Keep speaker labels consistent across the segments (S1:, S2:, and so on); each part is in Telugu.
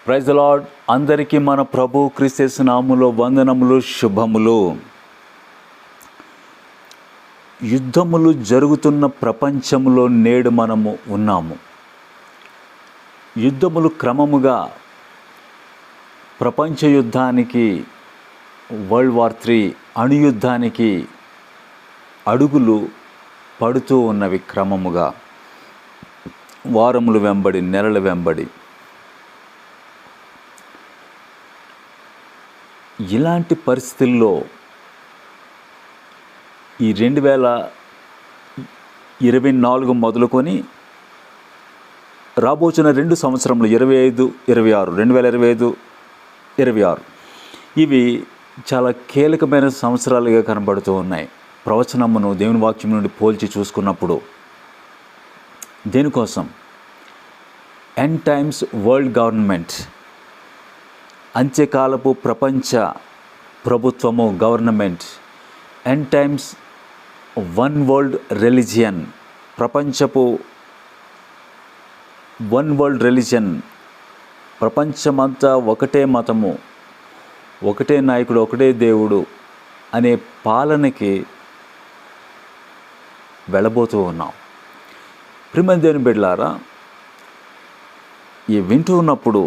S1: Praise the lord. అందరికీ మన ప్రభు క్రీస్తు నామములో వందనములు, శుభములు. యుద్ధములు జరుగుతున్న ప్రపంచంలో నేడు మనము ఉన్నాము. యుద్ధములు క్రమముగా ప్రపంచ యుద్ధానికి, వరల్డ్ వార్ 3 అణుయుద్ధానికి అడుగులు పడుతూ ఉన్నవి. క్రమముగా వారములు వెంబడి, నెలల వెంబడి. ఇలాంటి పరిస్థితుల్లో ఈ 2024 మొదలుకొని రాబోతున్న 2 సంవత్సరములు 2025-26 ఇవి చాలా కీలకమైన సంవత్సరాలుగా కనబడుతూ ఉన్నాయి. ప్రవచనమును దేవుని వాక్యం నుండి పోల్చి చూసుకున్నప్పుడు దేనికోసం? ఎండ్ టైమ్స్ వరల్డ్ గవర్నమెంట్, అంత్యకాలపు ప్రపంచ ప్రభుత్వము, government. End times one world religion, ప్రపంచపు వన్ వరల్డ్ రిలీజియన్, ప్రపంచమంతా ఒకటే మతము, ఒకటే నాయకుడు, ఒకటే దేవుడు అనే పాలనకి వెళ్ళబోతూ ఉన్నాం. ప్రియమైన దేవుని బిడ్డలారా, ఈ వింటూ ఉన్నప్పుడు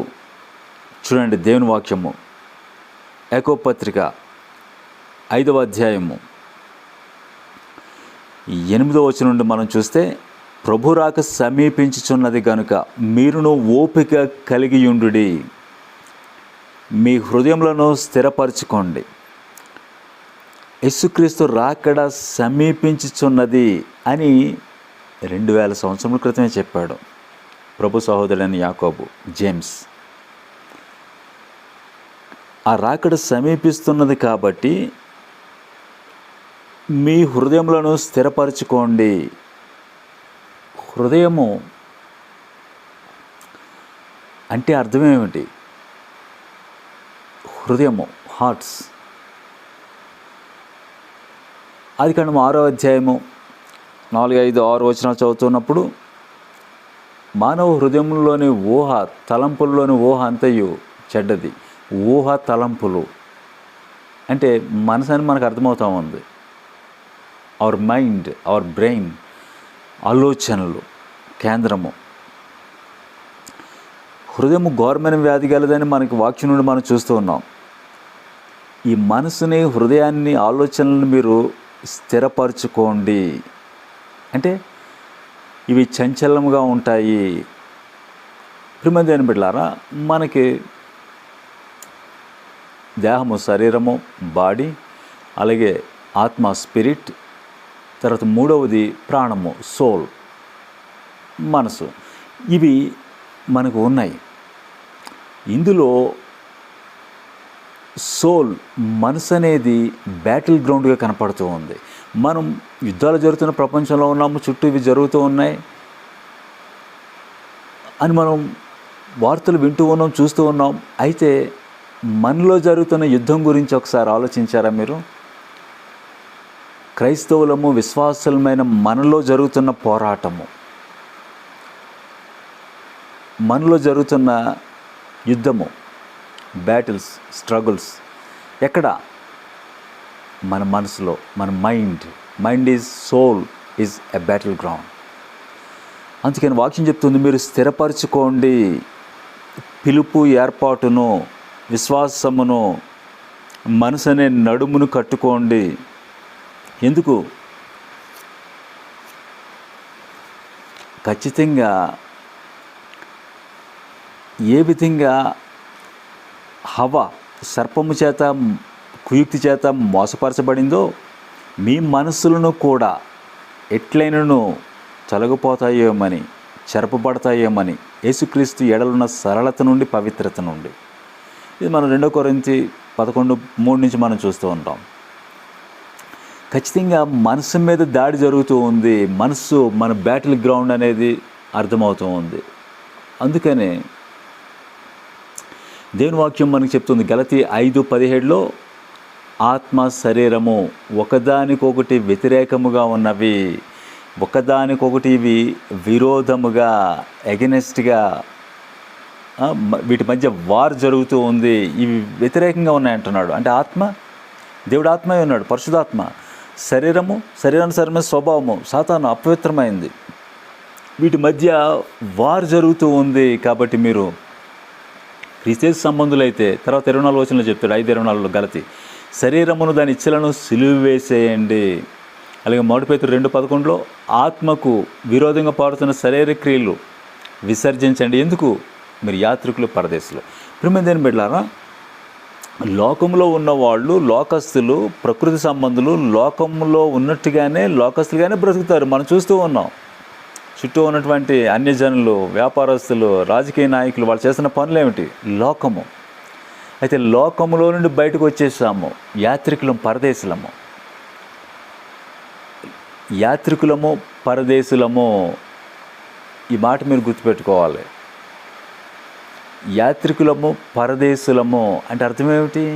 S1: చూడండి, దేవుని వాక్యము యాకోబు పత్రిక 5వ అధ్యాయము 8వ వచనం నుండి మనం చూస్తే, ప్రభు రాక సమీపించుచున్నది గనుక మీరును ఓపిక కలిగియుండుడి, మీ హృదయములను స్థిరపరచుకోండి. యేసుక్రీస్తు రాకడ సమీపించుచున్నది అని 2000 సంవత్సరముల క్రితమే చెప్పాడు ప్రభు సహోదరుడైన యాకోబు, జేమ్స్. ఆ రాకడ సమీపిస్తున్నది కాబట్టి మీ హృదయములను స్థిరపరచుకోండి. హృదయము అంటే అర్థమేమిటి? హృదయము, హార్ట్స్. ఆదికాండము 6వ అధ్యాయము 4, 5, 6 వచనాలు చదువుతున్నప్పుడు, మానవ హృదయంలోని ఊహ, తలంపుల్లోని ఊహ అంతయు చెడ్డది. ఊహ, తలంపులు అంటే మనసు అని మనకు అర్థమవుతూ ఉంది. అవర్ మైండ్, అవర్ బ్రెయిన్, ఆలోచనలు కేంద్రము. హృదయము ఘోరమైన వ్యాధి గలదని మనకి వాక్యం నుండి మనం చూస్తూ ఉన్నాం. ఈ మనసుని, హృదయాన్ని, ఆలోచనలను మీరు స్థిరపరచుకోండి. అంటే ఇవి చంచలముగా ఉంటాయి. ప్రియమైన దేవుని బిడ్డలారా, మనకి దేహము, శరీరము, బాడీ, అలాగే ఆత్మ, స్పిరిట్, తర్వాత 3వది ప్రాణము, సోల్, మనసు. ఇవి మనకు ఉన్నాయి. ఇందులో సోల్, మనసు అనేది బ్యాటిల్ గ్రౌండ్గా కనపడుతూ ఉంది. మనం యుద్ధాలు జరుగుతున్న ప్రపంచంలో ఉన్నాము, చుట్టూ ఇవి జరుగుతూ ఉన్నాయి అని మనం వార్తలు వింటూ ఉన్నాం, చూస్తూ ఉన్నాం. అయితే మనలో జరుగుతున్న యుద్ధం గురించి ఒకసారి ఆలోచించారా మీరు? క్రైస్తవులము, విశ్వాసులమైన మనలో జరుగుతున్న పోరాటము, మనలో జరుగుతున్న యుద్ధము, బ్యాటిల్స్, స్ట్రగుల్స్ ఎక్కడ? మన మనసులో, మన mind is soul, is a battleground. అందుకని వాక్యం చెప్తుంది, మీరు స్థిరపరచుకోండి పిలుపు, ఏర్పాటును, విశ్వాసమును, మనసు అనే నడుమును కట్టుకోండి. ఎందుకు? ఖచ్చితంగా ఏ విధంగా హవ్వ సర్పము చేత, కుయుక్తి చేత మోసపరచబడిందో, మీ మనసులను కూడా ఎట్లైనను తొలగిపోతాయేమని, చెరపబడతాయేమని, యేసుక్రీస్తు ఎడలున్న సరళత నుండి, పవిత్రత నుండి. ఇది మనం 2 కొరింథీ 11:3 నుంచి మనం చూస్తూ ఉంటాం. ఖచ్చితంగా మనసు మీద దాడి జరుగుతూ ఉంది. మనసు మన బ్యాటిల్ గ్రౌండ్ అనేది అర్థమవుతూ ఉంది. అందుకనే దేవుని వాక్యం మనకు చెప్తుంది, గలతీ 5:17లో, ఆత్మ, శరీరము ఒకదానికొకటి వ్యతిరేకముగా ఉన్నవి, ఒకదానికొకటి ఇవి విరోధముగా, ఎగనెస్ట్గా వీటి మధ్య వార్ జరుగుతూ ఉంది, ఇవి వ్యతిరేకంగా ఉన్నాయంటున్నాడు. అంటే ఆత్మ, దేవుడు ఆత్మ ఉన్నాడు, పరిశుద్ధాత్మ. శరీరానుసారమైన స్వభావము సాతాను అపవిత్రమైంది, వీటి మధ్య వార్ జరుగుతూ ఉంది. కాబట్టి మీరు క్రీస్తు సంబంధులైతే, తర్వాత 24 వచనంలో చెప్తాడు, 5:24 గలతి, శరీరమును దాని ఇచ్చలను సిలువ వేసేయండి. అలాగే 1 పేతురు 2:11 ఆత్మకు విరోధంగా పాడుతున్న శరీర క్రియలు విసర్జించండి. ఎందుకు? మీరు యాత్రికులు, పరదేశులు. ప్రియమైన బిడ్డలారా, లోకంలో ఉన్నవాళ్ళు, లోకస్తులు, ప్రకృతి సంబంధులు లోకంలో ఉన్నట్టుగానే లోకస్తులుగానే బ్రతుకుతారు. మనం చూస్తూ ఉన్నాం. చుట్టూ ఉన్నటువంటి అన్యజనులు, వ్యాపారస్తులు, రాజకీయ నాయకులు, వాళ్ళు చేస్తున్న పనులు ఏమిటి? లోకము. అయితే లోకములో నుండి బయటకు వచ్చేసాము, యాత్రికులం, పరదేశులము. యాత్రికులము, పరదేశులము, ఈ మాట మీరు గుర్తుపెట్టుకోవాలి. యాత్రికులము, పరదేశులము అంటే అర్థం ఏమిటి?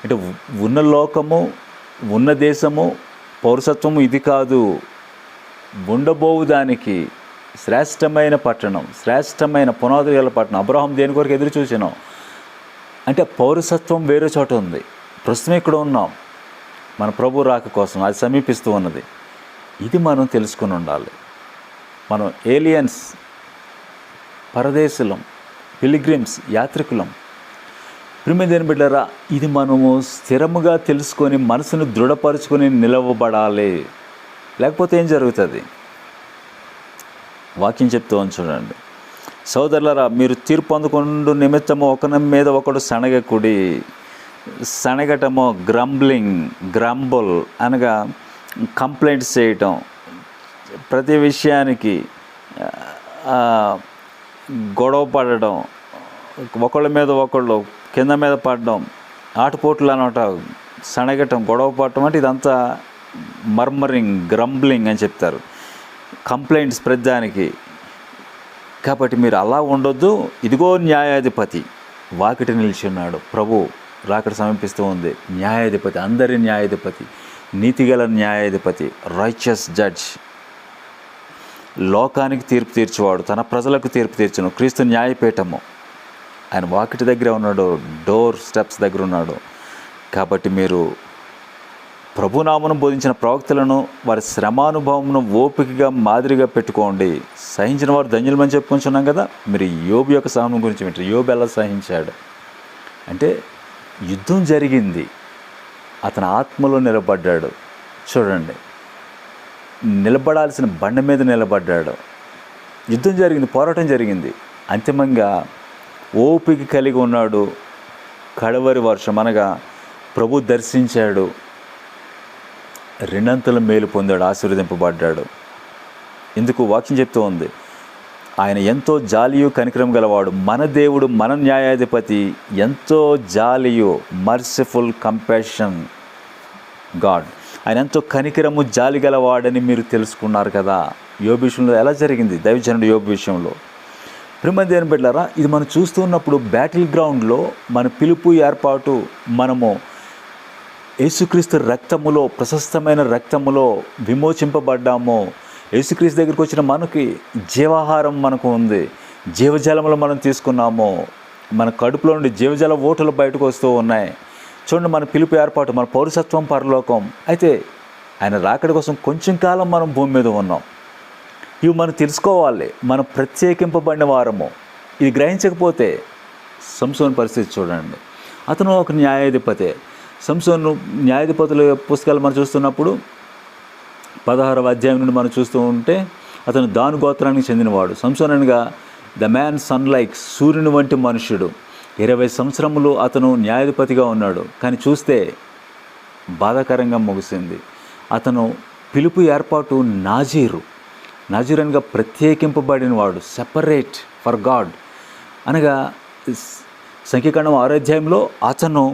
S1: అంటే ఉన్న లోకము, ఉన్న దేశము, పౌరసత్వము ఇది కాదు, ఉండబోవు దానికి శ్రేష్టమైన పట్టణం, శ్రేష్టమైన పునాదులు గల పట్టణం. అబ్రహాం దేని కొరకు ఎదురు చూసినాం అంటే పౌరసత్వం వేరే చోట ఉంది. ప్రస్తుతం ఇక్కడ ఉన్నాం, మన ప్రభు రాక కోసం అది సమీపిస్తూ ఉన్నది. ఇది మనం తెలుసుకుని ఉండాలి. మనం ఏలియన్స్, పరదేశులం, పిలిగ్రిమ్స్, యాత్రికులం. ప్రియమైన బిడ్డలారా, ఇది మనము స్థిరముగా తెలుసుకొని మనసును దృఢపరుచుకొని నిలవబడాలి. లేకపోతే ఏం జరుగుతుంది? వాక్యం చెప్తూ చూడండి, సోదరులారా, మీరు తీర్పు పొందుకుండు నిమిత్తము ఒకరి మీద ఒకడు సనగకుడి. సనగటము గ్రంబుల్ అనగా కంప్లైంట్స్ చేయటం, ప్రతి విషయానికి గొడవ పడడం, ఒకళ్ళ మీద ఒకళ్ళు కింద మీద పడడం, ఆటపోట్లు అనమాట. సనగటం, గొడవ పడటం అంటే ఇదంతా గ్రంబ్లింగ్ అని చెప్తారు. కంప్లైంట్స్ ప్రతిదానికి. కాబట్టి మీరు అలా ఉండొద్దు. ఇదిగో న్యాయాధిపతి వాకిట నిలిచి ఉన్నాడు. ప్రభు రాకడ సమీపిస్తూ ఉంది. న్యాయాధిపతి, అందరి న్యాయాధిపతి, నీతిగల న్యాయాధిపతి, రైచియస్ జడ్జ్, లోకానికి తీర్పు తీర్చేవాడు, తన ప్రజలకు తీర్పు తీర్చును. క్రీస్తు న్యాయపీఠము. ఆయన వాకిటి దగ్గర ఉన్నాడు, డోర్ స్టెప్స్ దగ్గర ఉన్నాడు. కాబట్టి మీరు ప్రభునామను బోధించిన ప్రవక్తలను, వారి శ్రమానుభవమును ఓపికగా మాదిరిగా పెట్టుకోండి. సహించిన వారు ధన్యులమని చెప్పుకుంటున్నాం కదా. మీరు యోబు యొక్క సహనం గురించి వింటారు. యోబు ఎలా సహించాడు అంటే, యుద్ధం జరిగింది, అతను ఆత్మలో నిలబడ్డాడు. చూడండి, నిలబడాల్సిన బండ మీద నిలబడ్డాడు. యుద్ధం జరిగింది, పోరాటం జరిగింది. అంతిమంగా ఓపిక కలిగి ఉన్నాడు. కడవరి వర్షం అనగా ప్రభు దర్శించాడు, రెండంతల మేలు పొందాడు, ఆశీర్వదింపబడ్డాడు. ఎందుకు? వాక్యం చెప్తూ ఉంది, ఆయన ఎంతో జాలియు కనికరం గలవాడు. మన దేవుడు, మన న్యాయాధిపతి ఎంతో జాలియు, మర్సిఫుల్ కంపాషన్ గాడ్. ఆయన ఎంతో కనికరము, జాలి గలవాడని మీరు తెలుసుకున్నారు కదా. యోబు విషయంలో ఎలా జరిగింది? దైవజనుడు యోబు విషయంలో. ప్రియమైన బిడ్డలారా, ఇది మనం చూస్తున్నప్పుడు బ్యాటిల్ గ్రౌండ్లో మన పిలుపు, ఏర్పాటు, మనము యేసుక్రీస్తు రక్తములో, ప్రశస్తమైన రక్తములో విమోచింపబడ్డాము. యేసుక్రీస్తు దగ్గరికి వచ్చిన మనకి జీవాహారం మనకు ఉంది, జీవజలములు మనం తీసుకున్నాము. మన కడుపులో నుండి జీవజల ఓటలు బయటకు వస్తూ ఉన్నాయి. చూడండి, మన పిలుపు, ఏర్పాటు, మన పౌరసత్వం పరలోకం. అయితే ఆయన రాకడి కోసం కొంచెం కాలం మనం భూమి మీద ఉన్నాం. ఇవి మనం తెలుసుకోవాలి. మనం ప్రత్యేకింపబడిన వారము. ఇది గ్రహించకపోతే సంసోను పరిస్థితి చూడండి. అతను ఒక న్యాయాధిపతే. సంసోను న్యాయాధిపతుల పుస్తకాలు మనం చూస్తున్నప్పుడు 16వ అధ్యాయం నుండి మనం చూస్తూ ఉంటే, అతను దాను గోత్రానికి చెందినవాడు. సంసోను అనగా ద మ్యాన్ సన్ లైక్, సూర్యుని వంటి మనుష్యుడు. 20 సంవత్సరములు అతను న్యాయాధిపతిగా ఉన్నాడు. కానీ చూస్తే బాధాకరంగా ముగిసింది. అతను పిలుపు, ఏర్పాటు నాజీరు అనగా ప్రత్యేకింపబడినవాడు, సెపరేట్ ఫర్ గాడ్. అనగా సంఖ్యాకాండం 6వ అధ్యాయంలో అతను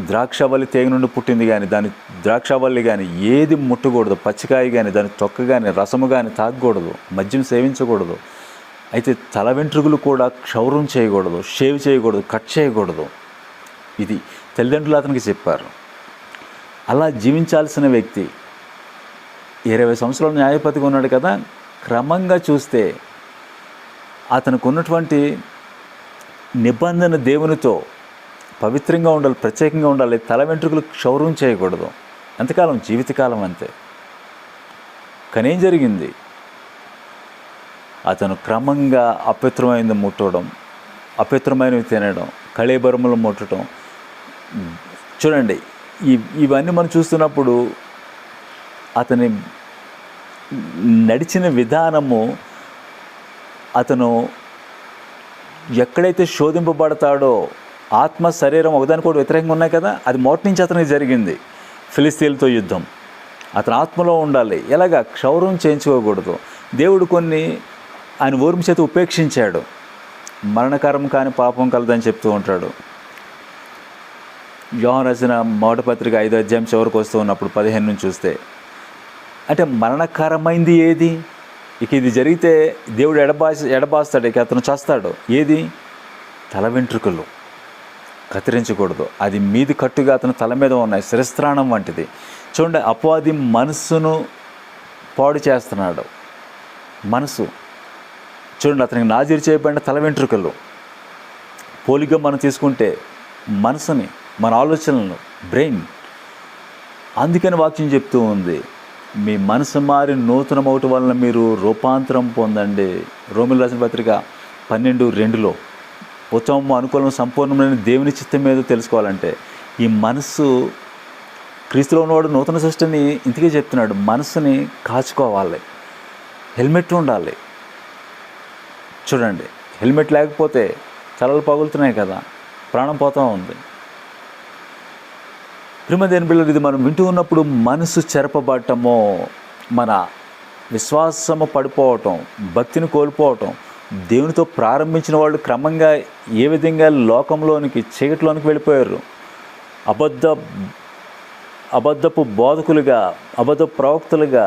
S1: ద్రాక్షవల్లి తీగ నుండి పుట్టింది కానీ, దాని ద్రాక్షవల్లి కానీ ఏది ముట్టకూడదు, పచ్చికాయ కానీ, దాని తొక్క కానీ, రసము కానీ తాగకూడదు, మద్యం సేవించకూడదు. అయితే తల వెంట్రుకలు కూడా క్షౌరం చేయకూడదు, షేవ్ చేయకూడదు, కట్ చేయకూడదు. ఇది తల్లిదండ్రులు అతనికి చెప్పారు. అలా జీవించాల్సిన వ్యక్తి 20 సంవత్సరాలు న్యాయపతిగా ఉన్నాడు కదా. క్రమంగా చూస్తే అతనికి ఉన్నటువంటి నిబంధన దేవునితో పవిత్రంగా ఉండాలి, ప్రత్యేకంగా ఉండాలి. తల వెంట్రుకలు క్షౌరం చేయకూడదు. ఎంతకాలం? జీవితకాలం అంతే. కానీ ఏం జరిగింది? అతను క్రమంగా అపవిత్రమైనది ముట్టడం, అపవిత్రమైనవి తినడం, కళేబరములు ముట్టడం. చూడండి, ఇవన్నీ మనం చూస్తున్నప్పుడు అతని నడిచిన విధానము, అతను ఎక్కడైతే శోధింపబడతాడో ఆత్మ శరీరం ఒకదానికి కూడా వ్యతిరేకంగా ఉన్నాయి కదా, అది మొదటి నుంచి అతనికి జరిగింది. ఫిలిస్తీన్లతో యుద్ధం. అతను ఆత్మలో ఉండాలి. ఎలాగా? క్షౌరం చేయించుకోకూడదు. దేవుడు కొన్ని ఆయన ఓర్మి చేత ఉపేక్షించాడు. మరణకరం కాని పాపం కలదని చెప్తూ ఉంటాడు. యోహాను రాసిన మొదటి పత్రిక 5వ అధ్యాయం చివరికి వస్తూ ఉన్నప్పుడు 15 నుంచి చూస్తే, అంటే మరణకరమైంది ఏది? ఇక ఇది జరిగితే దేవుడు ఎడబాస్తాడు, ఇక అతను చేస్తాడు. ఏది? తల వెంట్రుకలు కత్తిరించకూడదు. అది మీది కట్టుగా అతను తల మీద ఉన్నాయి, శిరస్త్రాణం వంటిది. చూడండి, అపవాది మనస్సును పాడు చేస్తున్నాడు. మనసు చూడండి, అతనికి నాజీరు చేయబడిన తల వెంట్రుకలు. పోలిగా మనం తీసుకుంటే మనసుని, మన ఆలోచనలను, బ్రెయిన్. అందుకని వాక్యం చెప్తూ ఉంది, మీ మనసు మారి నూతనమౌట వలన మీరు రూపాంతరం పొందండి. రోమిల రాసిన పత్రిక 12:2లో ఉత్తమము, అనుకూలం, సంపూర్ణమైన దేవుని చిత్తం మీద తెలుసుకోవాలంటే ఈ మనస్సు, క్రీస్తులో ఉన్నవాడు నూతన సృష్టిని ఇంతకే చెప్తున్నాడు. మనసుని కాచుకోవాలి. హెల్మెట్ ఉండాలి. చూడండి, హెల్మెట్ లేకపోతే తలలు పగులుతున్నాయి కదా, ప్రాణం పోతూ ఉంది. ప్రియమైన బిడ్డలారా, ఇది మనం వింటూ ఉన్నప్పుడు మనసు చెరపబడటమో, మన విశ్వాసము పడిపోవటం, భక్తిని కోల్పోవటం. దేవునితో ప్రారంభించిన వాళ్ళు క్రమంగా ఏ విధంగా లోకంలోనికి, చీకటిలోనికి వెళ్ళిపోయారు. అబద్ధపు బోధకులుగా, అబద్ధ ప్రవక్తలుగా,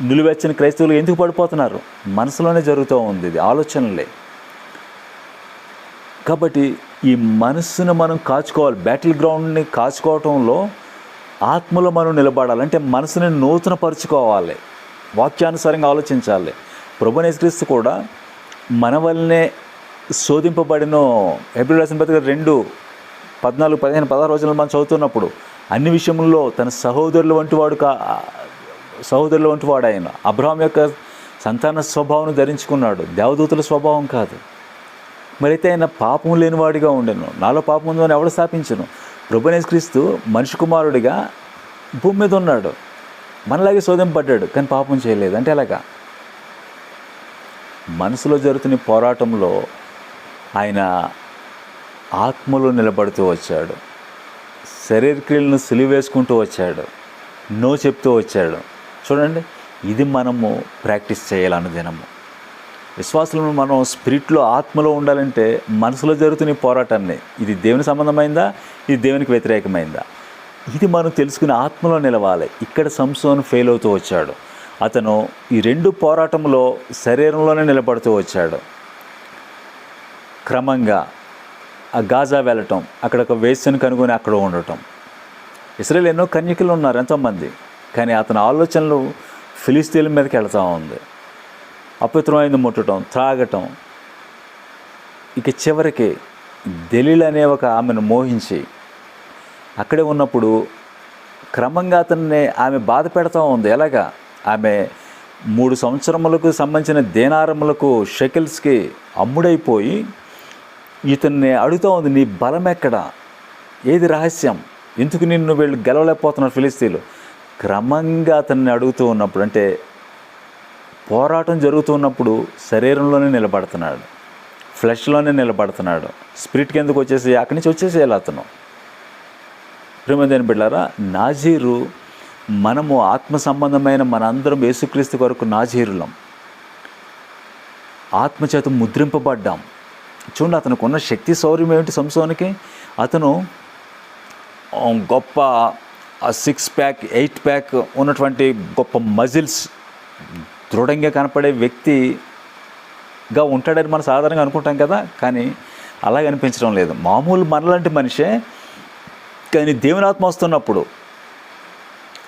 S1: నిలువెచ్చని క్రైస్తవులు ఎందుకు పడిపోతున్నారు? మనసులోనే జరుగుతూ ఉంది ఇది, ఆలోచనలే. కాబట్టి ఈ మనస్సును మనం కాచుకోవాలి. బ్యాటిల్ గ్రౌండ్ని కాచుకోవటంలో ఆత్మలో మనం నిలబడాలంటే మనసుని నూతనపరుచుకోవాలి, వాక్యానుసారంగా ఆలోచించాలి. ప్రభువైన యేసుక్రీస్తు కూడా మన వల్లనే శోధింపబడిన హెబ్రీ రాసిన పత్రిక 2:14, 15, 16 రోజులు మనం చదువుతున్నప్పుడు అన్ని విషయంలో తన సహోదరుల వంటి వాడు ఆయన. అబ్రహాం యొక్క సంతాన స్వభావం ధరించుకున్నాడు, దేవదూతుల స్వభావం కాదు. మరైతే ఆయన పాపం లేనివాడిగా ఉండెను. నాలో పాపం ఉందని ఎవడు స్థాపించను? ప్రభువైన యేసుక్రీస్తు మనిషి కుమారుడిగా భూమి మీద ఉన్నాడు, మనలాగే శోధింపబడ్డాడు, కానీ పాపం చేయలేదు. అంటే ఎలాగా? మనసులో జరుగుతున్న పోరాటంలో ఆయన ఆత్మలో నిలబడుతూ వచ్చాడు, శరీర క్రియలను సిలువేసుకుంటూ వచ్చాడు, నో చెప్తూ వచ్చాడు. చూడండి, ఇది మనము ప్రాక్టీస్ చేయాలి అనుదినము. విశ్వాసంలో మనం స్పిరిట్లో, ఆత్మలో ఉండాలంటే మనసులో జరుగుతున్న ఈ పోరాటాన్ని, ఇది దేవుని సంబంధమైందా, ఇది దేవునికి వ్యతిరేకమైందా, ఇది మనం తెలుసుకుని ఆత్మలో నిలవాలి. ఇక్కడ సంసోను ఫెయిల్ అవుతూ వచ్చాడు. అతను ఈ 2 పోరాటంలో శరీరంలోనే నిలబడుతూ వచ్చాడు. క్రమంగా ఆ గాజా వెళ్ళటం, అక్కడ ఒక వేశ్యను కనుగొని అక్కడ ఉండటం. ఇశ్రాయేలు ఎన్నో కన్యకలు ఉన్నారు, ఎంతోమంది, కానీ అతని ఆలోచనలు ఫిలిస్తీన్ల మీదకి వెళ్తూ ఉంది. అపవిత్రమైనది ముట్టడం, త్రాగటం. ఇక చివరికి దెలీలా అనే ఒక ఆమెను మోహించి అక్కడే ఉన్నప్పుడు క్రమంగా అతన్ని ఆమె బాధ పెడతా ఉంది. ఎలాగా? ఆమె 3 సంవత్సరములకు సంబంధించిన దేనారములకు, షెకెల్స్కి అమ్ముడైపోయి ఇతన్ని అడుగుతూ ఉంది, నీ బలం ఎక్కడ, ఏది రహస్యం, ఎందుకు నిన్ను వీళ్ళు గెలవలేకపోతున్నారు ఫిలిస్తీన్లు? క్రమంగా అతన్ని అడుగుతూ ఉన్నప్పుడు, అంటే పోరాటం జరుగుతున్నప్పుడు శరీరంలోనే నిలబడుతున్నాడు, ఫ్లెష్లోనే నిలబడుతున్నాడు. స్పిరిట్కి ఎందుకు వచ్చేసి అక్కడి నుంచి వచ్చేసేయాలి అతను. ప్రియమైన బిడ్డలారా, నాజీరు, మనము ఆత్మ సంబంధమైన మనందరం యేసుక్రీస్తు కొరకు నాజీరులం, ఆత్మచేత ముద్రింపబడ్డాం. చూడండి, అతనికి ఉన్న శక్తి శౌర్యం ఏమిటి? సంసోనికి అతను గొప్ప 6 ప్యాక్ 8 ప్యాక్ ఉన్నటువంటి గొప్ప మజిల్స్, దృఢంగా కనపడే వ్యక్తిగా ఉంటాడని మనం సాధారణంగా అనుకుంటాం కదా, కానీ అలాగే అనిపించడం లేదు. మామూలు మనలాంటి మనిషే, కానీ దేవుని ఆత్మ వస్తున్నప్పుడు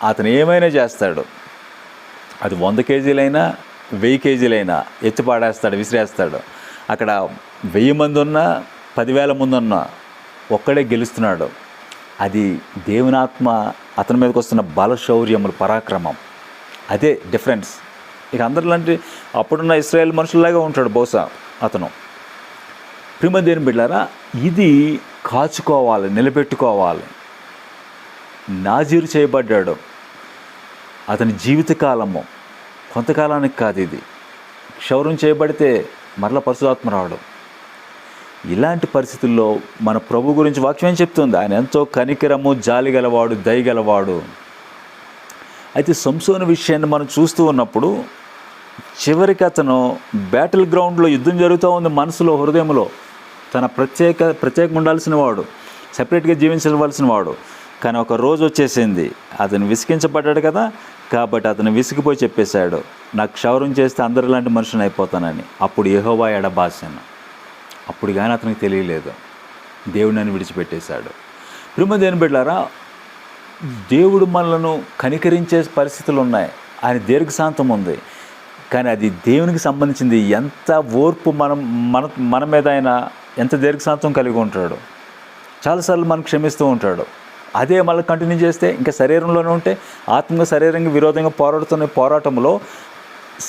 S1: అతను ఏమైనా చేస్తాడు. అది 100 కేజీలైనా 1000 కేజీలైనా ఎత్తి పాడేస్తాడు, విసిరేస్తాడు. అక్కడ 1000 మంది ఉన్నా 10,000 ముందున్న ఒక్కడే గెలుస్తున్నాడు. అది దేవుని ఆత్మ అతని మీదకి వస్తున్న బలశౌర్యములు, పరాక్రమం. అదే డిఫరెన్స్. ఇక అందరిలాంటి అప్పుడున్న ఇశ్రాయేల్ మనుషుల్లాగా ఉంటాడు బహుశా అతను. ప్రియమైన దేవుని బిడ్డలారా, ఇది కాచుకోవాలి, నిలబెట్టుకోవాలి. నాజీరు చేయబడ్డాడు. అతని జీవితకాలము కొంతకాలానికి కాదు. ఇది క్షౌరం చేయబడితే మరలా పరిశుద్ధాత్మ రావడం. ఇలాంటి పరిస్థితుల్లో మన ప్రభు గురించి వాక్యం ఏం చెప్తుంది? ఆయన ఎంతో కనికరము, జాలి గలవాడు, దయ గలవాడు. అయితే సంసోను విషయాన్ని మనం చూస్తూ ఉన్నప్పుడు చివరికి అతను బ్యాటిల్ గ్రౌండ్లో యుద్ధం జరుగుతూ ఉంది, మనసులో, హృదయంలో తన ప్రత్యేకంగా ఉండాల్సిన వాడు, సపరేట్గా జీవించవలసిన వాడు. కానీ ఒక రోజు వచ్చేసింది, అతను విసిగించబడ్డాడు కదా, కాబట్టి అతను విసిగిపోయి చెప్పేశాడు, నాకు క్షౌరం చేస్తే అందరు ఇలాంటి మనుషుని అయిపోతానని. అప్పుడు యెహోవా ఎడబాసెను. అప్పుడు కానీ అతనికి తెలియలేదు, దేవుడు నన్ను విడిచిపెట్టేశాడు. ప్రియమైన దేవుని బిడ్డలారా, దేవుడు మనలను కనికరించే పరిస్థితులు ఉన్నాయి. ఆయన దీర్ఘశాంతం ఉంది. కానీ అది దేవునికి సంబంధించింది. ఎంత ఓర్పు మన మీద ఆయన ఎంత దీర్ఘశాంతం కలిగి ఉంటాడు. చాలాసార్లు మనం క్షమిస్తూ ఉంటాడు. అదే మళ్ళీ కంటిన్యూ చేస్తే ఇంకా శరీరంలోనే ఉంటే ఆత్మగా శరీరంగా విరోధంగా పోరాడుతున్న పోరాటంలో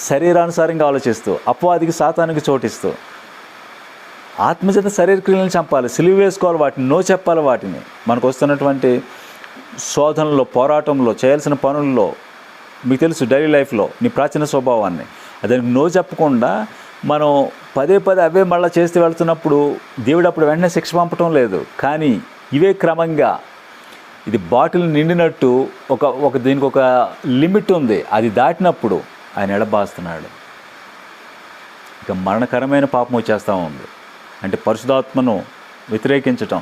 S1: శరీరానుసారంగా ఆలోచిస్తూ, అపవాదికి, సాతానికి చోటిస్తూ, ఆత్మచేత శరీర క్రియలను చంపాలి, సిలువ వేసుకోవాలి, వాటిని నో చెప్పాలి. వాటిని మనకు వస్తున్నటువంటి శోధనలో, పోరాటంలో, చేయాల్సిన పనుల్లో మీకు తెలుసు, డైలీ లైఫ్లో నీ ప్రాచీన స్వభావాన్ని దానికి నో చెప్పకుండా మనం పదే అవే మళ్ళీ చేస్తూ వెళ్తున్నప్పుడు దేవుడు అప్పుడు వెంటనే శిక్ష పంపటం లేదు. కానీ ఇవే క్రమంగా ఇది బాటిల్ నిండినట్టు దీనికి ఒక లిమిట్ ఉంది. అది దాటినప్పుడు ఆయన ఎడబాస్తున్నాడు. ఇక మరణకరమైన పాపం వచ్చేస్తూ ఉంది. అంటే పరిశుద్ధాత్మను వ్యతిరేకించటం,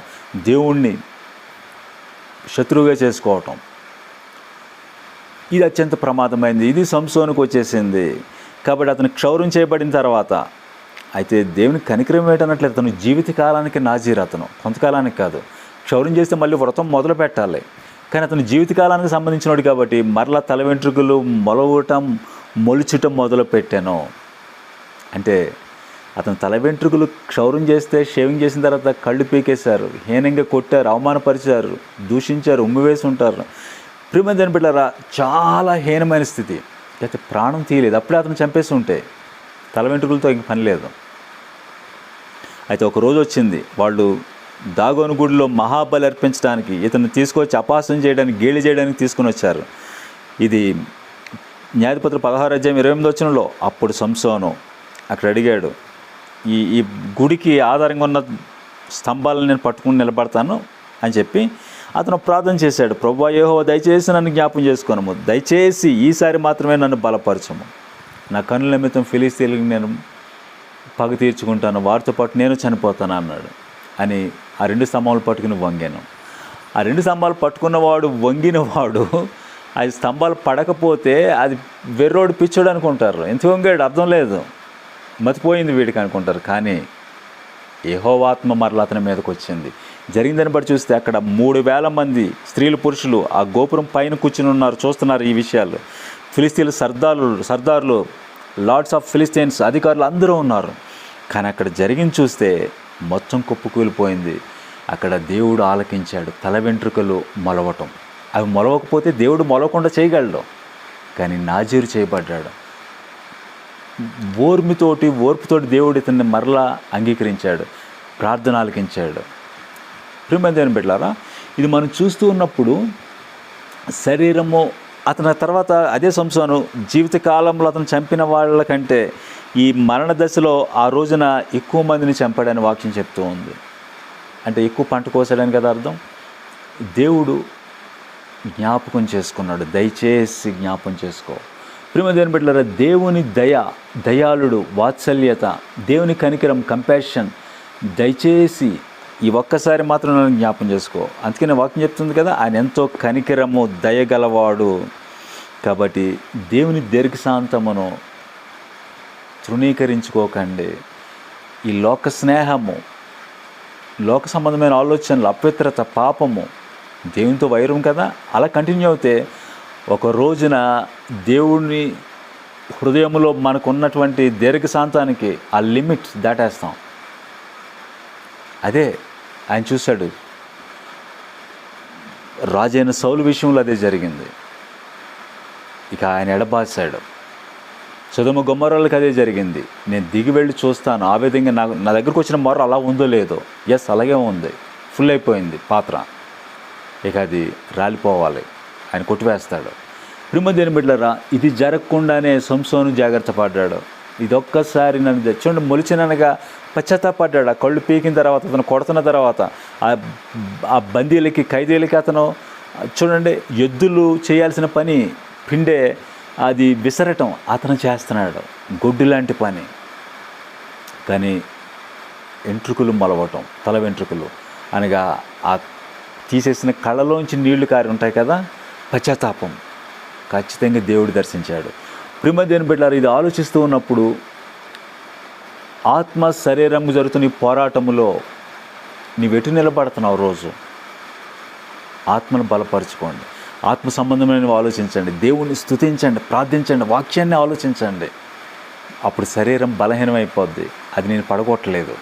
S1: దేవుణ్ణి శత్రువుగా చేసుకోవటం, ఇది అత్యంత ప్రమాదమైంది. ఇది సంసోనుకు వచ్చేసింది. కాబట్టి అతను క్షౌరం చేయబడిన తర్వాత, అయితే దేవుని కనికరం ఏంటన్నట్లేదు, అతను జీవితకాలానికి నాజీర్. అతను కొంతకాలానికి కాదు. క్షౌరం చేస్తే మళ్ళీ వ్రతం మొదలు పెట్టాలి. కానీ అతను జీవితకాలానికి సంబంధించినవాడు కాబట్టి మరలా తల వెంట్రుకలు మొలుచటం మొదలు పెట్టాను. అంటే అతను తల వెంట్రుకలు క్షౌరం చేస్తే, షేవింగ్ చేసిన తర్వాత కళ్ళు పీకేశారు, హీనంగా కొట్టారు, అవమానపరిచారు, దూషించారు, ఉమ్మివేసి ఉంటారు. ప్రియమైన దేవుని బిడ్డలారా, చాలా హీనమైన స్థితి. అయితే ప్రాణం తీయలేదు. అప్పుడే అతను చంపేసి ఉంటే తల వెంట్రుకలతో ఇంక పని లేదు. అయితే ఒక రోజు వచ్చింది, వాళ్ళు దాగోను గుడిలో మహాబలి అర్పించడానికి ఇతను తీసుకొచ్చి అపహాస్యం చేయడానికి, గేలి చేయడానికి తీసుకుని వచ్చారు. ఇది న్యాయాధిపతులు 16:28 అప్పుడు సంసోను అక్కడ అడిగాడు, ఈ గుడికి ఆధారంగా ఉన్న స్తంభాలను నేను పట్టుకుని నిలబడతాను అని చెప్పి అతను ప్రార్థన చేశాడు. ప్రభువా యెహోవా, దయచేసి నన్ను జ్ఞాపం చేసుకోనము, దయచేసి ఈసారి మాత్రమే నన్ను బలపరచము. నా కన్నుల నిమిత్తం ఫిలిస్తీయులకు నేను పగ తీర్చుకుంటాను, వారితో పాటు నేను చనిపోతాను అన్నాడు. అని ఆ 2 స్తంభాలు పట్టుకుని వంగాను. ఆ 2 స్తంభాలు పట్టుకున్నవాడు, వంగినవాడు, అది స్తంభాలు పడకపోతే అది వెర్రోడు, పిచ్చోడు అనుకుంటారు. ఎంత వంగాడు అర్థం లేదు, మతిపోయింది వీడికి అనుకుంటారు. కానీ యెహోవాత్మ మరలా అతని మీదకి వచ్చింది. జరిగిందని బట్టి చూస్తే అక్కడ 3,000 మంది స్త్రీలు, పురుషులు ఆ గోపురం పైన కూర్చుని ఉన్నారు, చూస్తున్నారు ఈ విషయాలు. ఫిలిస్తీన్ల సర్దారులు, లార్డ్స్ ఆఫ్ ఫిలిస్తీన్స్ అధికారులు అందరూ ఉన్నారు. కానీ అక్కడ జరిగింది చూస్తే మొత్తం కుప్పకూలిపోయింది. అక్కడ దేవుడు ఆలకించాడు. తల వెంట్రుకలు మొలవటం, అవి మొలవకపోతే దేవుడు మొలవకుండా చేయగలడు. కానీ నాజీరు చేయబడ్డాడు. ఓర్పుతోటి దేవుడు ఇతన్ని మరలా అంగీకరించాడు, ప్రార్థన ఆలకించాడు. ప్రియమైన దేవుని బిడ్డలారా, ఇది మనం చూస్తూ ఉన్నప్పుడు శరీరము, అతని తర్వాత అదే సంసోను జీవితకాలంలో అతను చంపిన వాళ్ళకంటే ఈ మరణ దశలో ఆ రోజున ఎక్కువ మందిని చంపాడని వాక్యం చెప్తూ ఉంది. అంటే ఎక్కువ పంట కోసాడని కదా అర్థం. దేవుడు జ్ఞాపకం చేసుకున్నాడు. దయచేసి జ్ఞాపకం చేసుకో. ప్రియమైన దేవుని బిడ్డలారా, దేవుని దయాళుడు, వాత్సల్యత, దేవుని కనికరం, కంపాషన్, దయచేసి ఈ ఒక్కసారి మాత్రం నన్ను జ్ఞాపం చేసుకో. అందుకనే వాక్యం చెప్తుంది కదా, ఆయన ఎంతో కనికరము, దయగలవాడు. కాబట్టి దేవుని దీర్ఘశాంతమును తృణీకరించుకోకండి. ఈ లోక స్నేహము, లోక సంబంధమైన ఆలోచనలు, అపవిత్రత, పాపము, దేవునితో వైరం కదా, అలా కంటిన్యూ అవుతే ఒక రోజున దేవుని హృదయంలో మనకున్నటువంటి దీర్ఘశాంతానికి ఆ లిమిట్ దాటేస్తాం. అదే ఆయన చూశాడు. రాజైన సౌలు విషయంలో అదే జరిగింది. ఇక ఆయన ఎడబాసాడు. సొదొమ గొమొర్రాలకు అదే జరిగింది. నేను దిగి వెళ్ళి చూస్తాను, ఆ విధంగా నా దగ్గరకు వచ్చిన మొర్ర అలా ఉందో లేదో, ఎస్ అలాగే ఉంది, ఫుల్ అయిపోయింది పాత్ర, ఇక అది రాలిపోవాలి, ఆయన కొట్టివేస్తాడు. ప్రియమైన బిడ్డలారా, ఇది జరగకుండానే సంసోను జాగ్రత్త పడ్డాడు. ఇదొక్కసారి నన్ను చూడండి, మొలిచిననగా పశ్చాత్తాపడ్డాడు. ఆ కళ్ళు పీకిన తర్వాత, అతను కొడుతున్న తర్వాత, ఆ బందీలకి ఖైదీలకి అతను చూడండి, ఎద్దులు చేయాల్సిన పని పిండే అది విసరటం అతను చేస్తున్నాడు, గొడ్డు లాంటి పని. కానీ వెంట్రుకలు మొలవటం, తల వెంట్రుకలు అనగా ఆ తీసేసిన కళ్ళలోంచి నీళ్లు కారి ఉంటాయి కదా, పశ్చాత్తాపం. ఖచ్చితంగా దేవుడు దర్శించాడు. ప్రియమైన బిడ్డలారా, ఇది ఆలోచిస్తూ ఉన్నప్పుడు ఆత్మ శరీరం జరుగుతున్న ఈ పోరాటములో నీవెటు నిలబడుతున్నావు? రోజు ఆత్మను బలపరచుకోండి, ఆత్మ సంబంధమైనవి ఆలోచించండి, దేవుణ్ణి స్తుతించండి, ప్రార్థించండి, వాక్యాన్ని ఆలోచించండి. అప్పుడు శరీరం బలహీనమైపోద్ది. అది నేను పడగొట్టలేదు.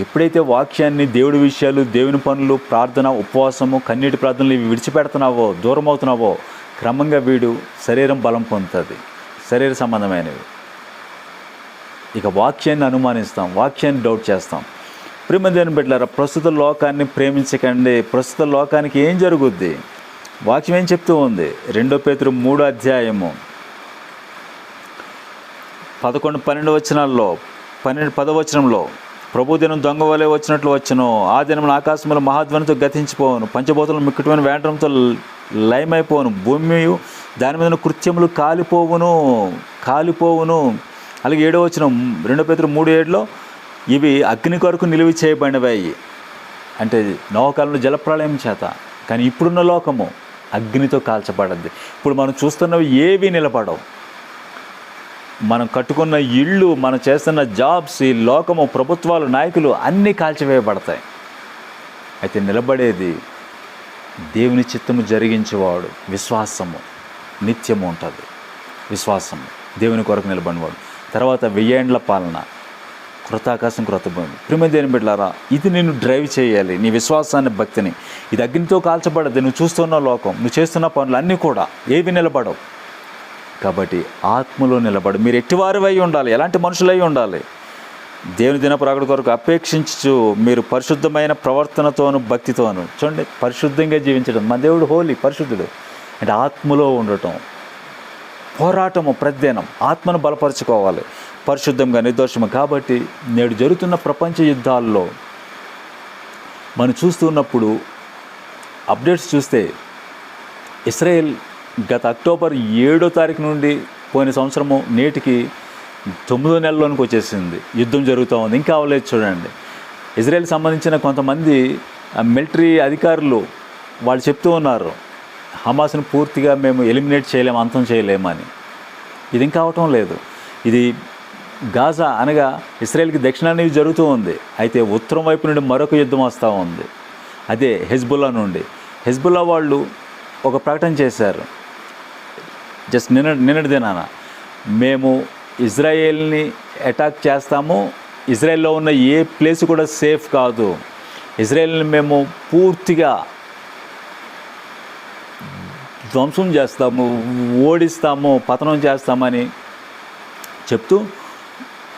S1: ఎప్పుడైతే వాక్యాన్ని, దేవుడి విషయాలు, దేవుని పనులు, ప్రార్థన, ఉపవాసము, కన్నీటి ప్రార్థనలు ఇవి విడిచిపెడుతున్నావో, దూరం అవుతున్నావో, క్రమంగా వీడు శరీరం బలం పొందుతుంది, శరీర సంబంధమైనవి. ఇక వాక్యాన్ని అనుమానిస్తాం, వాక్యాన్ని డౌట్ చేస్తాం. ప్రియమైన బిడ్డలారా, ప్రస్తుత లోకాన్ని ప్రేమించకండి. ప్రస్తుత లోకానికి ఏం జరుగుద్ది? వాక్యం ఏం చెప్తూ ఉంది? 2 పేతురు 3వ అధ్యాయము 11-12 వచనాల్లో 10వ వచనంలో, ప్రభు దినం దొంగ వలె వచ్చినట్లు వచ్చును, ఆ దినమున ఆకాశముల మహాధ్వనితో గతించిపోవును, పంచభూతములు మిక్కుటమైన వేండ్రంతో లయమైపోవును, భూమి దాని మీద కృత్యములు కాలిపోవును. అలాగే 7వ వచనం 2 పేతురు 3:7లో, ఇవి అగ్ని కొరకు నిలివి చేయబడినవి. అంటే నోకాలంలో జలప్రళయం చేత. కానీ ఇప్పుడున్న లోకము అగ్నితో కాల్చబడద్ది. ఇప్పుడు మనం చూస్తున్నవి ఏవి నిలబడవు. మనం కట్టుకున్న ఇళ్ళు, మనం చేస్తున్న జాబ్స్, ఈ లోకము, ప్రభుత్వాలు, నాయకులు అన్నీ కాల్చివేయబడతాయి. అయితే నిలబడేది దేవుని చిత్తము జరిగించేవాడు. విశ్వాసము నిత్యము ఉంటుంది. విశ్వాసము దేవుని కొరకు నిలబడినవాడు. తర్వాత 1000 ఏండ్ల పాలన, కృత ఆకాశం, కృత భూమి. ప్రియమైన బిడ్డలారా, ఇది నిన్ను డ్రైవ్ చేయాలి, నీ విశ్వాసాన్ని, భక్తిని. ఇది అగ్నితో కాల్చబడద్దు. నువ్వు చూస్తున్న లోకం, నువ్వు చేస్తున్న పనులు అన్నీ కూడా ఏవి నిలబడవు. కాబట్టి ఆత్మలో నిలబడు. మీరు ఎట్టివారివై ఉండాలి, ఎలాంటి మనుషులై ఉండాలి? దేవుని దినప్రాకుడి కొరకు అపేక్షించు మీరు పరిశుద్ధమైన ప్రవర్తనతోను, భక్తితోను. చూడండి, పరిశుద్ధంగా జీవించడం. మన దేవుడు హోలీ, పరిశుద్ధుడు. అంటే ఆత్మలో ఉండటం, పోరాటము, ప్రతిదినం ఆత్మను బలపరచుకోవాలి, పరిశుద్ధంగా, నిర్దోషము. కాబట్టి నేడు జరుగుతున్న ప్రపంచ యుద్ధాల్లో మనం చూస్తున్నప్పుడు అప్డేట్స్ చూస్తే, ఇస్రాయేల్ గత అక్టోబర్ 7వ తారీఖు నుండి పోయిన సంవత్సరము నేటికి 9వ నెలలోనికి వచ్చేసింది. యుద్ధం జరుగుతూ ఉంది, ఇంకా అవ్వలేదు. చూడండి, ఇజ్రాయెల్ సంబంధించిన కొంతమంది మిలిటరీ అధికారులు వాళ్ళు చెప్తూ ఉన్నారు, హమాస్ను పూర్తిగా మేము ఎలిమినేట్ చేయలేము, అంతం చేయలేమని. ఇది ఇంకా అవటం లేదు. ఇది గాజా అనగా ఇస్రాయేల్కి దక్షిణాన్ని జరుగుతూ ఉంది. అయితే ఉత్తరం వైపు నుండి మరొక యుద్ధం వస్తూ ఉంది, అదే హెజ్బుల్లా నుండి. హెజ్బుల్లా వాళ్ళు ఒక ప్రకటన చేశారు జస్ట్ నిన్నటి దినాన, మేము ఇజ్రాయేల్ని అటాక్ చేస్తాము, ఇజ్రాయెల్లో ఉన్న ఏ ప్లేస్ కూడా సేఫ్ కాదు, ఇజ్రాయెల్ని మేము పూర్తిగా ధ్వంసం చేస్తాము, ఓడిస్తాము, పతనం చేస్తామని చెప్తూ,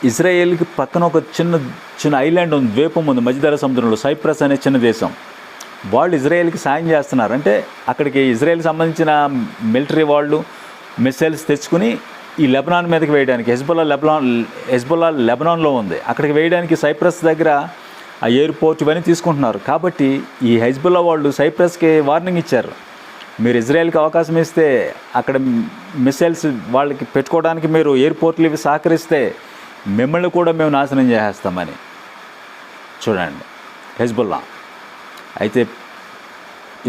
S1: ఇజ్రాయేల్కి పక్కన ఒక చిన్న ఐలాండ్ ఉంది, ద్వీపం ఉంది మధ్యధరా సముద్రంలో, సైప్రస్ అనే చిన్న దేశం. వాళ్ళు ఇజ్రాయేల్కి సాయం చేస్తున్నారు. అంటే అక్కడికి ఇజ్రాయేల్కి సంబంధించిన మిలిటరీ వాళ్ళు మిసైల్స్ తెచ్చుకుని ఈ లెబనాన్ మీదకి వేయడానికి, హెజ్బుల్లా లెబనాన్లో ఉంది, అక్కడికి వేయడానికి సైప్రస్ దగ్గర ఆ ఎయిర్పోర్ట్ ఇవన్నీ తీసుకుంటున్నారు. కాబట్టి ఈ హెజ్బుల్లా వాళ్ళు సైప్రస్కి వార్నింగ్ ఇచ్చారు, మీరు ఇజ్రాయెల్కి అవకాశం ఇస్తే, అక్కడ మిసైల్స్ వాళ్ళకి పెట్టుకోవడానికి మీరు ఎయిర్పోర్ట్లు ఇవి సహకరిస్తే మిమ్మల్ని కూడా మేము నాశనం చేసేస్తామని. చూడండి, హెజ్బుల్లా. అయితే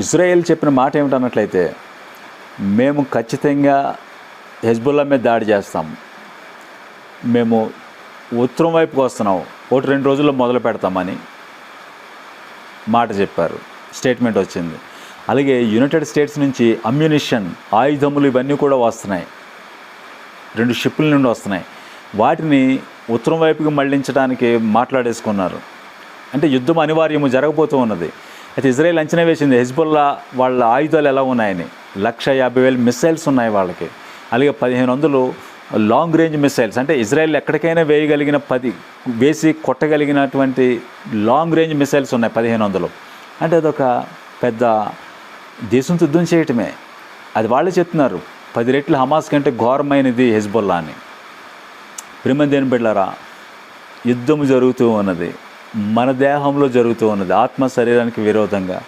S1: ఇజ్రాయెల్ చెప్పిన మాట ఏమిటన్నట్లయితే, మేము ఖచ్చితంగా హెజ్బుల్లా మీద దాడి చేస్తాం, మేము ఉత్తరం వైపుకి వస్తున్నాం, 1-2 రోజుల్లో మొదలు పెడతామని మాట చెప్పారు. స్టేట్మెంట్ వచ్చింది. అలాగే యునైటెడ్ స్టేట్స్ నుంచి అమ్యునిషన్, ఆయుధములు ఇవన్నీ కూడా వస్తున్నాయి, 2 షిప్పుల నుండి వస్తున్నాయి. వాటిని ఉత్తరం వైపుకి మళ్లించడానికి మాట్లాడేసుకున్నారు. అంటే యుద్ధం అనివార్యము, జరగబోతూ ఉన్నది. అయితే ఇజ్రాయెల్ అంచనా వేసింది హెజ్బుల్లా వాళ్ళ ఆయుధాలు ఎలా ఉన్నాయని. 150,000 మిస్సైల్స్ ఉన్నాయి వాళ్ళకి, అలాగే 1500 లాంగ్ రేంజ్ మిస్సైల్స్, అంటే ఇజ్రాయెల్ ఎక్కడికైనా వేయగలిగిన వేసి కొట్టగలిగినటువంటి లాంగ్ రేంజ్ మిస్సైల్స్ ఉన్నాయి 1500. అంటే అదొక పెద్ద దేశంతో యుద్ధం చేయటమే. అది వాళ్ళే చెప్తున్నారు, 10 రెట్లు హమాస్ కంటే ఘోరమైనది హెజ్బుల్లా అని. ప్రియమైన దేవుని బిడ్డలారా, యుద్ధం జరుగుతూ ఉన్నది, మన దేహంలో జరుగుతూ ఉన్నది, ఆత్మ శరీరానికి విరోధంగా.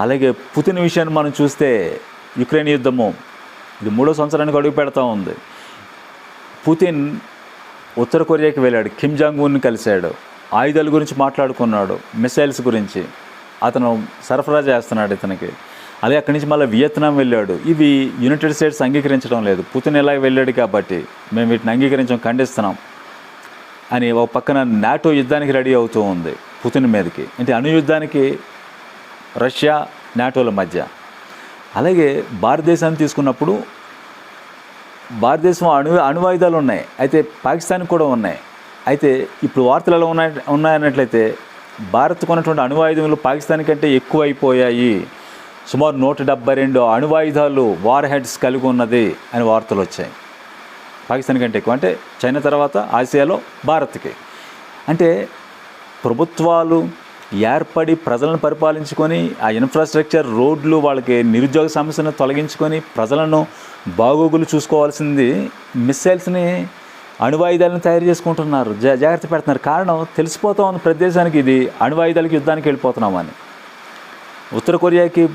S1: అలాగే పుతిన్ విషయాన్ని మనం చూస్తే, యుక్రెయిన్ యుద్ధము ఇది 3వ సంవత్సరానికి అడుగు పెడతా ఉంది. పుతిన్ ఉత్తర కొరియాకి వెళ్ళాడు, కిమ్ జాంగ్ ఉన్ని కలిశాడు, ఆయుధాల గురించి మాట్లాడుకున్నాడు, మిసైల్స్ గురించి అతను సరఫరా చేస్తున్నాడు ఇతనికి. అలాగే అక్కడి నుంచి మళ్ళీ వియత్నాం వెళ్ళాడు. ఇవి యునైటెడ్ స్టేట్స్ అంగీకరించడం లేదు. పుతిన్ ఎలా వెళ్ళాడు కాబట్టి మేము వీటిని అంగీకరించడం, ఖండిస్తున్నాం అని ఒక పక్కన నాటో యుద్ధానికి రెడీ అవుతూ ఉంది పుతిన్ మీదకి. అంటే అణుయుద్ధానికి రష్యా నాటోల మధ్య. అలాగే భారతదేశాన్ని తీసుకున్నప్పుడు భారతదేశం అణువాయుధాలు ఉన్నాయి, అయితే పాకిస్తాన్కి కూడా ఉన్నాయి. అయితే ఇప్పుడు వార్తలు ఎలా ఉన్నాయన్నట్లయితే భారత్కు ఉన్నటువంటి అణువాయుధములు పాకిస్తాన్ కంటే ఎక్కువ అయిపోయాయి, సుమారు 172 అణువాయుధాలు వార్ హెడ్స్ కలిగి ఉన్నది అని వార్తలు వచ్చాయి. పాకిస్తాన్ కంటే ఎక్కువ, అంటే చైనా తర్వాత ఆసియాలో భారత్కి. అంటే ప్రభుత్వాలు ఏర్పడి ప్రజలను పరిపాలించుకొని, ఆ ఇన్ఫ్రాస్ట్రక్చర్, రోడ్లు, వాళ్ళకి నిరుద్యోగ సమస్యను తొలగించుకొని ప్రజలను బాగోగులు చూసుకోవాల్సింది మిస్సైల్స్ని, అణువాయుధాలను తయారు చేసుకుంటున్నారు, జాగ్రత్త పెడుతున్నారు. కారణం తెలిసిపోతూ ఉంది ప్రదేశానికి, ఇది అణువాయుధాలకి యుద్ధానికి వెళ్ళిపోతున్నామని. ఉత్తర కొరియాకి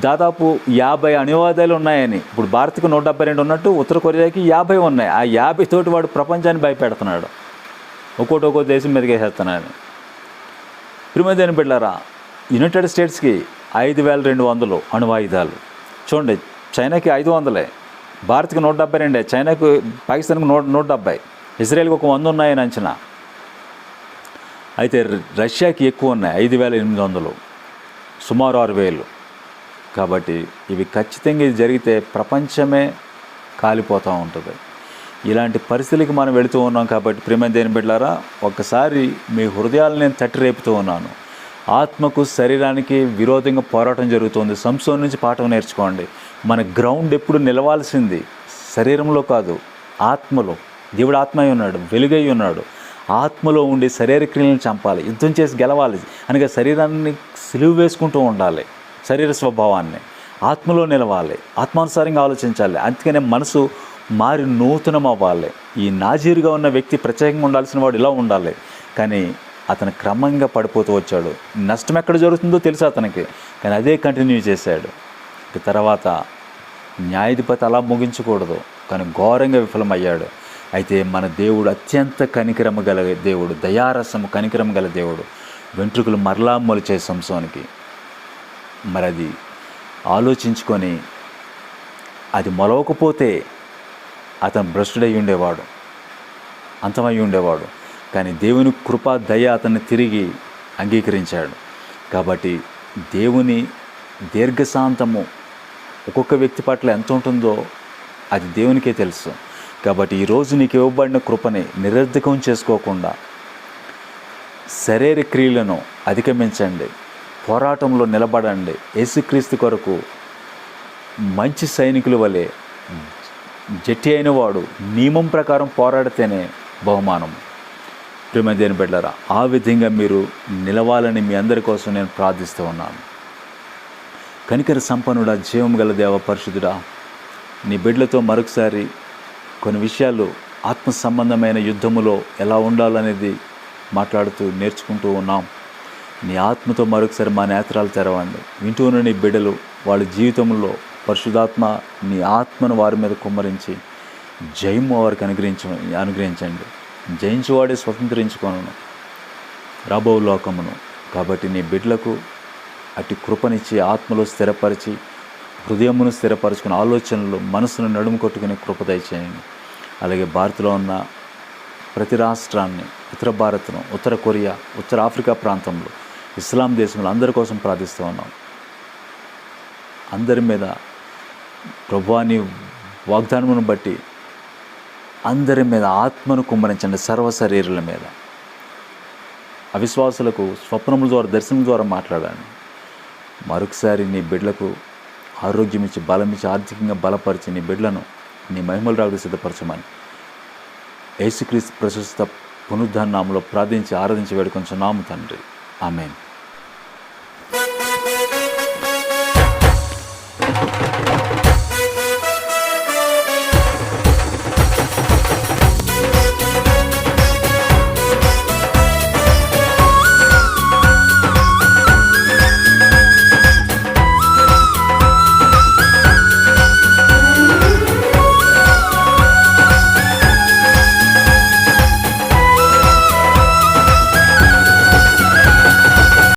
S1: దాదాపు 50 అణువాయుధాలు ఉన్నాయని, ఇప్పుడు భారత్కి 172 ఉన్నట్టు ఉత్తర కొరియాకి 50 ఉన్నాయి. ఆ 50 తోటి వాడు ప్రపంచాన్ని భయపెడుతున్నాడు, ఒక్కో దేశం మీదకి వేసేస్తున్నాడు. ప్రియమైన బిడ్డలారా, యునైటెడ్ స్టేట్స్కి 5200 అణువాయుధాలు. చూడండి, చైనాకి 500, భారత్కి 172, చైనాకు పాకిస్తాన్కి 170, ఇజ్రాయెల్కి ఒక 100 ఉన్నాయని అంచనా. అయితే రష్యాకి ఎక్కువ ఉన్నాయి, 5800, సుమారు 6000. కాబట్టి ఇవి ఖచ్చితంగా ఇది జరిగితే ప్రపంచమే కాలిపోతూ ఉంటుంది. ఇలాంటి పరిస్థితులకి మనం వెళుతూ ఉన్నాం. కాబట్టి ప్రియమైన దేవుని బిడ్డలారా, ఒక్కసారి మీ హృదయాలను నేను తట్టి రేపుతూ ఉన్నాను. ఆత్మకు శరీరానికి విరోధంగా పోరాటం జరుగుతుంది. సంసోను నుంచి పాఠం నేర్చుకోండి. మన గ్రౌండ్ ఎప్పుడు నిలవాల్సింది శరీరంలో కాదు, ఆత్మలో. దేవుడు ఆత్మ అయి ఉన్నాడు, వెలుగై ఉన్నాడు. ఆత్మలో ఉండి శరీర క్రియలను చంపాలి, యుద్ధం చేసి గెలవాలి. అనగా శరీరాన్ని సిలువ వేసుకుంటూ ఉండాలి, శరీర స్వభావాన్ని. ఆత్మలో నిలవాలి, ఆత్మానుసారంగా ఆలోచించాలి. అందుకనే మనసు మారి నూతనం అవ్వాలి. ఈ నాజీరుగా ఉన్న వ్యక్తి ప్రత్యేకంగా ఉండాల్సిన వాడు ఇలా ఉండాలి, కానీ అతను క్రమంగా పడిపోతూ వచ్చాడు. నష్టం ఎక్కడ జరుగుతుందో తెలుసు అతనికి, కానీ అదే కంటిన్యూ చేశాడు. తర్వాత న్యాయాధిపతి అలా ముగించకూడదు, కానీ ఘోరంగా విఫలమయ్యాడు. అయితే మన దేవుడు అత్యంత కనికరమ గల దేవుడు, దయారసము కనికరమ గల దేవుడు. వెంట్రుకలు మరలా మొలిచే సంసోనికి. మరి అది ఆలోచించుకొని అది మొలవకపోతే అతను భ్రష్టుడై ఉండేవాడు, అంతమై ఉండేవాడు. కానీ దేవుని కృప, దయ అతన్ని తిరిగి అంగీకరించాడు. కాబట్టి దేవుని దీర్ఘశాంతము ఒక్కొక్క వ్యక్తి పట్ల ఎంత ఉంటుందో అది దేవునికే తెలుసు. కాబట్టి ఈరోజు నీకు ఇవ్వబడిన కృపని నిరర్ధకం చేసుకోకుండా శరీర క్రియలను అధిగమించండి, పోరాటంలో నిలబడండి. యేసుక్రీస్తు కొరకు మంచి సైనికుల వలె జట్టి అయిన వాడు నియమం ప్రకారం పోరాడితేనే బహుమానం. ప్రియమైన దేవుని బిడ్డలారా, ఆ విధంగా మీరు నిలవాలని మీ అందరి కోసం నేను ప్రార్థిస్తూ ఉన్నాను. కనికర సంపన్నుడా, జీవం గల దేవ, పరిశుద్ధుడా, నీ బిడ్డలతో మరొకసారి కొన్ని విషయాలు ఆత్మ సంబంధమైన యుద్ధములో ఎలా ఉండాలనేది మాట్లాడుతూ నేర్చుకుంటూ ఉన్నాం. నీ ఆత్మతో మరొకసారి మా నేత్రాలు తెరవండి. వింటూ ఉన్న నీ బిడ్డలు వాళ్ళ జీవితంలో పరిశుద్ధాత్మ నీ ఆత్మను వారి మీద కుమ్మరించి జయము వారికి అనుగ్రహించండి. జయించువాడే స్వతంత్రించుకొను రాబో లోకమును. కాబట్టి నీ బిడ్డలకు అటు కృపనిచ్చి ఆత్మలో స్థిరపరిచి హృదయమును స్థిరపరచుకుని ఆలోచనలు మనసును నడుము కొట్టుకునే కృప దయచేయండి. అలాగే భారత్లో ఉన్న ప్రతి రాష్ట్రాన్ని, ఉత్తర భారత్ను, ఉత్తర కొరియా, ఉత్తర ఆఫ్రికా ప్రాంతంలో, ఇస్లాం దేశంలో అందరి కోసం ప్రార్థిస్తూ ఉన్నాం. అందరి మీద ప్రభువాని వాగ్దానమును బట్టి అందరి మీద ఆత్మను కుమ్మరించండి, సర్వ శరీరుల మీద. అవిశ్వాసులకు స్వప్నముల ద్వారా, దర్శనం ద్వారా మాట్లాడండి. మరొకసారి నీ బిడ్డలకు ఆరోగ్యం ఇచ్చి, బలం ఇచ్చి, ఆర్థికంగా బలపరిచి నీ బిడ్డలను నీ మహిమలు రావడానికి సిద్ధపరచమని యేసుక్రీస్తు ప్రశస్త పునరుద్ధాన నామములో ప్రార్థించి ఆరాధించి వేడుకొంచున్నాము తండ్రి. ఆమేన్.